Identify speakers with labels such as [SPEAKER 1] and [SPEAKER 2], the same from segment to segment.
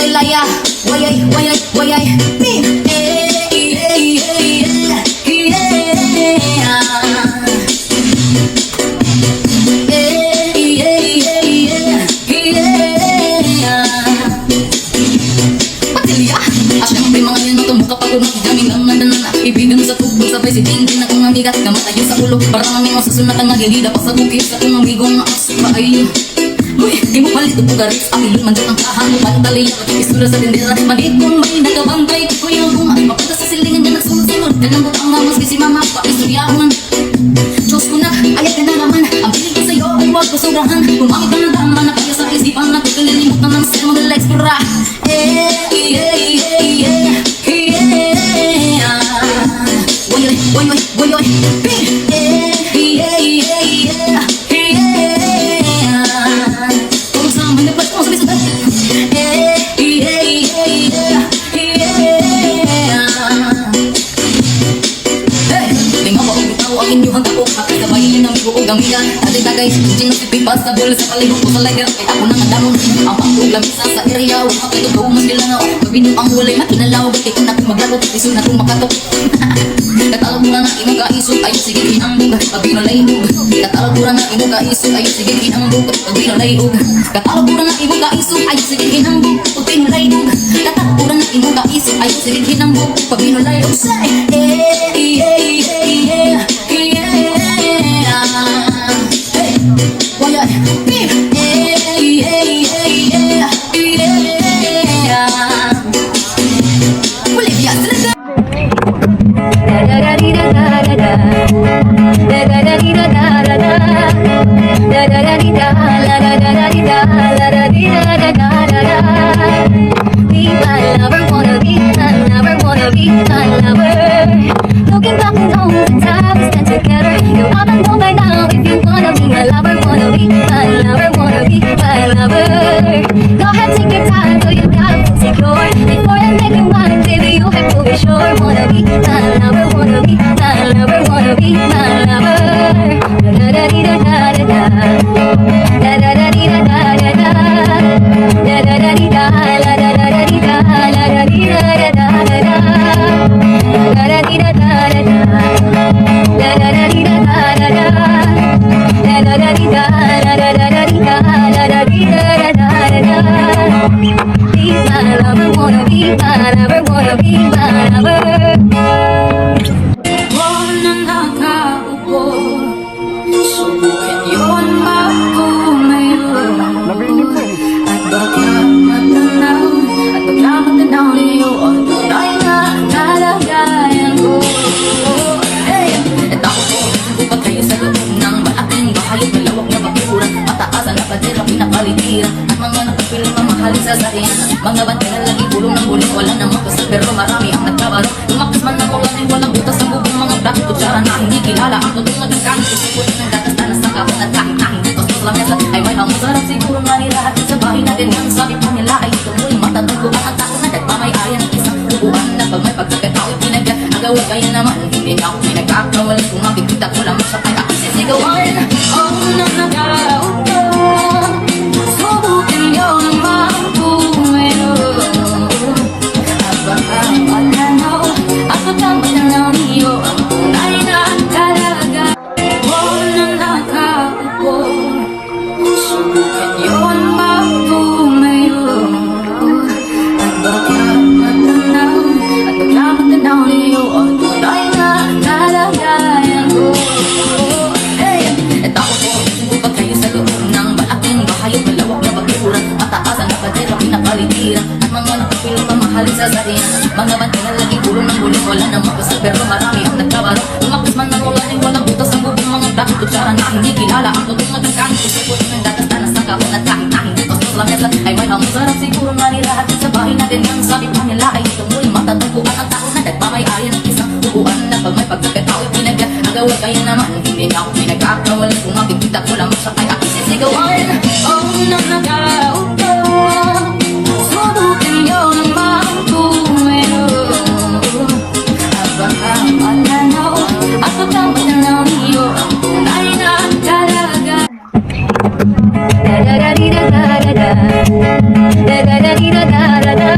[SPEAKER 1] Galilaya. Wayay, wayay, wayay. Ibigan sa tubig sabay si Tingin akong amiga na matayo sa ulo para namin mo sa sunat ang agilida pa sa bukid sa kong amigong nga asupa ay uy, di mo palit ito garis ang ilong mandyan ang kahan mo pantali isura sa tindera malit kong may nagabantay kuya kung ay mapunta sa silingan dyan nagsunod-sunod ganang butang nga mas si mama pa istoryahan Diyos ko na ayat ka na naman ang piling ko sa'yo ay huwag kasurahan gumamit ka na dama na kaya sa isipan na tukalilimutan ng sir mag-explora Boy, kung saan man nagpas mo sabi sa dati Lima mo ang bitaw ang inyong tako Kakasabay ng amigo o gamigan Dati tagay, sinasipipas sa bol sa palibot ko sa lagar Kaya ako nang adamon Ang pagkulamisa sa area Huwag makitugaw mas nilanga Mabino ang walay makinalaw Bakit kung natin maglagot Iso na kung makatok Katalagura na imo kaisog Ayaw sige kinambog Pabinolayog Katalagura na imo kaisog Ayaw sige kinambog Pabinolayog Katalagura na imo kaisog Ayaw sige kinambog Pabinolayog Katalagura na imo kaisog Ayaw sige kinambog Pabinolayog Say
[SPEAKER 2] Looking back at all the time we spent together, you ought to know by now if you wanna be my lover, wanna be my lover, wanna be my lover. Go ahead, take your time, so you gotta feel secure. Before I make you mine, baby, you have to be sure. Wanna be my lover, wanna be my lover, wanna be my lover. Da da da da da da da, da da da da da da da, da da da da da, la da da da da, la da da da da da. Da da di da da da da, da da da di da da da da, da da da di da, da da da da di da, da da di da da da da. Be my lover, wanna be my lover, wanna be my lover. Nang nakaupo, subukin yun magpumayo. At baka matanaw, at baka matanaw niyo ang tunay na kalagayan ko. At ako po, upag kayo sa loob ng malaking bahay, malawak na bakuran, mataas ang napadira, pinapalitiran, at mga nakapiling mamahalin sa sariyan. Mga bantay na lagi bulong ng bulong, wala namang kasal, pero marami ang nagkabaro. Lumakas man ang ulan ay walang butas ang bubong, mga dati kutsara na hindi kilala. Ang totoong nagkakain, susukulit ng gatas na nasa kapon at kahit na hindi tos ng lamesa. Ay may masarap siguro nga nila at sa bahay na ganyan. Sabi pa nila ay tumuloy, matatag ko ang tako na nagmamayayan ng isang upuan na pag may pagkakatao ipinagyan. Agawin kaya naman, hindi na ako pinagkakawalan. Kung makikita ko lang sa kaya ako sisigawan. Oh, nakakaraot ka, subukin yun ang magpumayo. At baka matanaw, at baka matanaw niyo ang tunay na talaga. Oh, nakakaupo, subukin yun magpumayo. At baka matanaw, at baka matanaw niyo ang tunay na kalagayan ko. At ako po, upag kayo sa loob ng malaking bahay, malawak na bakuran, mataas ang napadira, pinapalitiran, at mga nakapiling mamahalin sa sariyan. Mga bantay na lagi bulong ng bulong, wala namang kasal, pero marami ang nagkabaro. Lumakas man ng ulan ay walang butas ang bubong, mga dati kutsara na hindi kilala. Ang totoong nagkakain, susukulit ng gatas na nasa kapon at kahit na hindi tos ng lamesa. Ay may masarap siguro nga nila at sa bahay na ganyan. Sabi pa nila ay tumuloy, matatagpuan ang tao na nagmamayayan ng isang upuan na pag may pagkakatao ipinagyan. Agawin kaya naman, hindi na ako pinagkakawalan. Kung makikita ko lang sa kaya ako sisigawan. Oh, nakakaraot ka, subukin yun ang magpumayo. At baka matanaw, at baka matanaw niyo ang tunay na talaga. Da da da di da da da da, da da da di da da da da.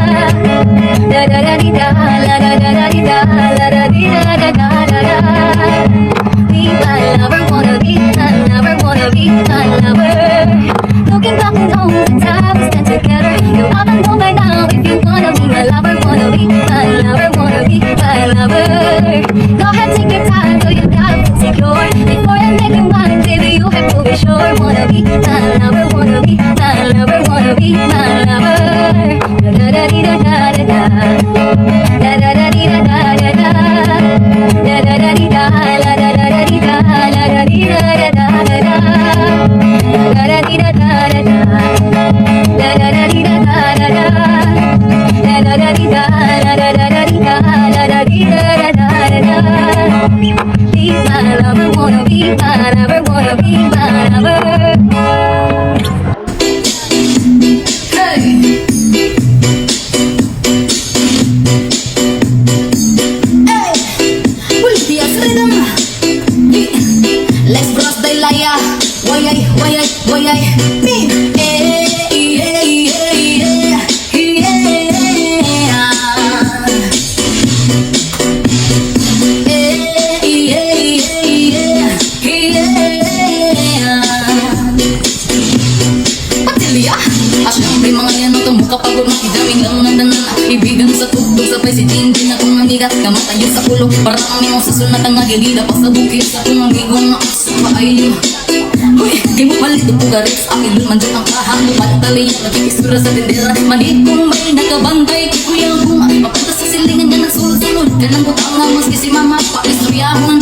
[SPEAKER 1] lang nandanan Ibigan sa tugtog sabay si Tintin na kong amiga Kamatayo sa ulo parang may susunat ang agilida Pa sa bukid sa kong amigong sa paayo Uy, di mo palit o pugaris Akin dun man dyan ang kahang Pantali yung nagkikisura sa tindera Manit kong may nakabantay Kuya kong mapunta sa silingan niya nagsulod-sulod Kanang butang nga maski si mama Paistoryahon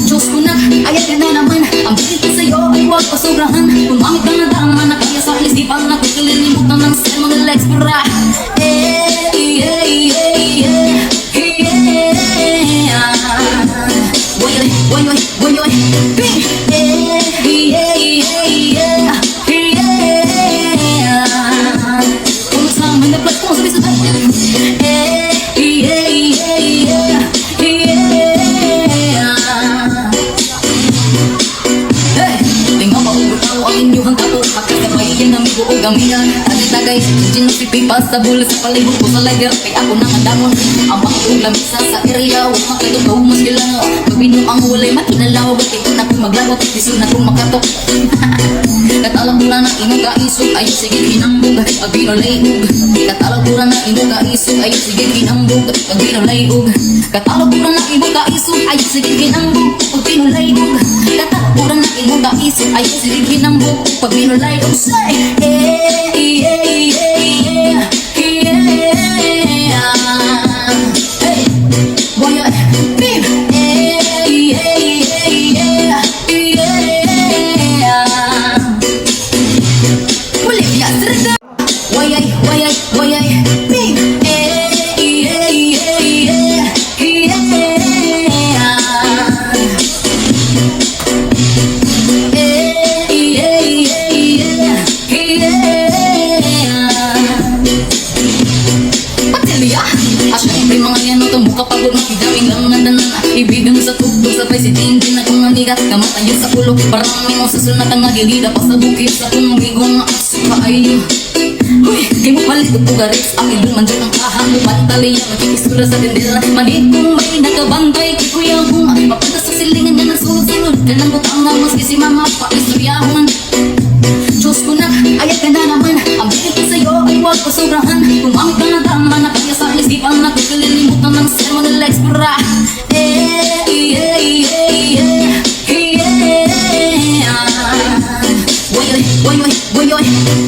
[SPEAKER 1] Diyos ko na, ayat ka na naman Ang bilit ko sa'yo ay huwag pasobrahan Kumamit ka na dama na kaya sa isipan na Kukulilimutan ng sermon ng legs pura Boyoy, kung saan man nagplat ko sabay-sabay Tingnan maubutaw ang inyong kapo Pagkakabay yan ang buo gamihan Tagay, sinusipipa sa bulis sa palibot ko sa lighter Kaya ako nang adamon Ang bakong lamisa sa area Huwag makatugaw mas kilang Magbino ang walay makinalaw Ba't ito na kong maglagot Diso na kong makatok Katalang ko na ino kaisog Ay sige kinambog Pag-ino layog Katalang ko na ino kaisog Ay sige kinambog Pag-ino layog Katalang ko na ino kaisog Ay sige kinambog Pag-ino layog Katalang ko na ino kaisog Ay sige kinambog Pag-ino layog Say Siyempre mga yan o tumbuka pagod Makidawin lang nandanan Ibigan sa tugtog sabay si Tintin na kong amiga Kamatayo sa ulo parang may susunat ang agilida Pa sa bukid sa kong amigong sa paayo Uy, di mo palit o pugaris Akin dun man dyan ang kahang Pantali yung nagkikisura sa tindera Manit kong may nakabantay Kuya kong mapunta sa silingan niya nagsulod-sulod Kanang butang nga maski si mama Paistoryahon Diyos ko na, ayat ka na naman Ang bilit ko sa'yo ay huwag pasobrahan Kumamit ka na dama na kaya sa isipan na Kukulilimutan ng sermon ng legs pura Boyoy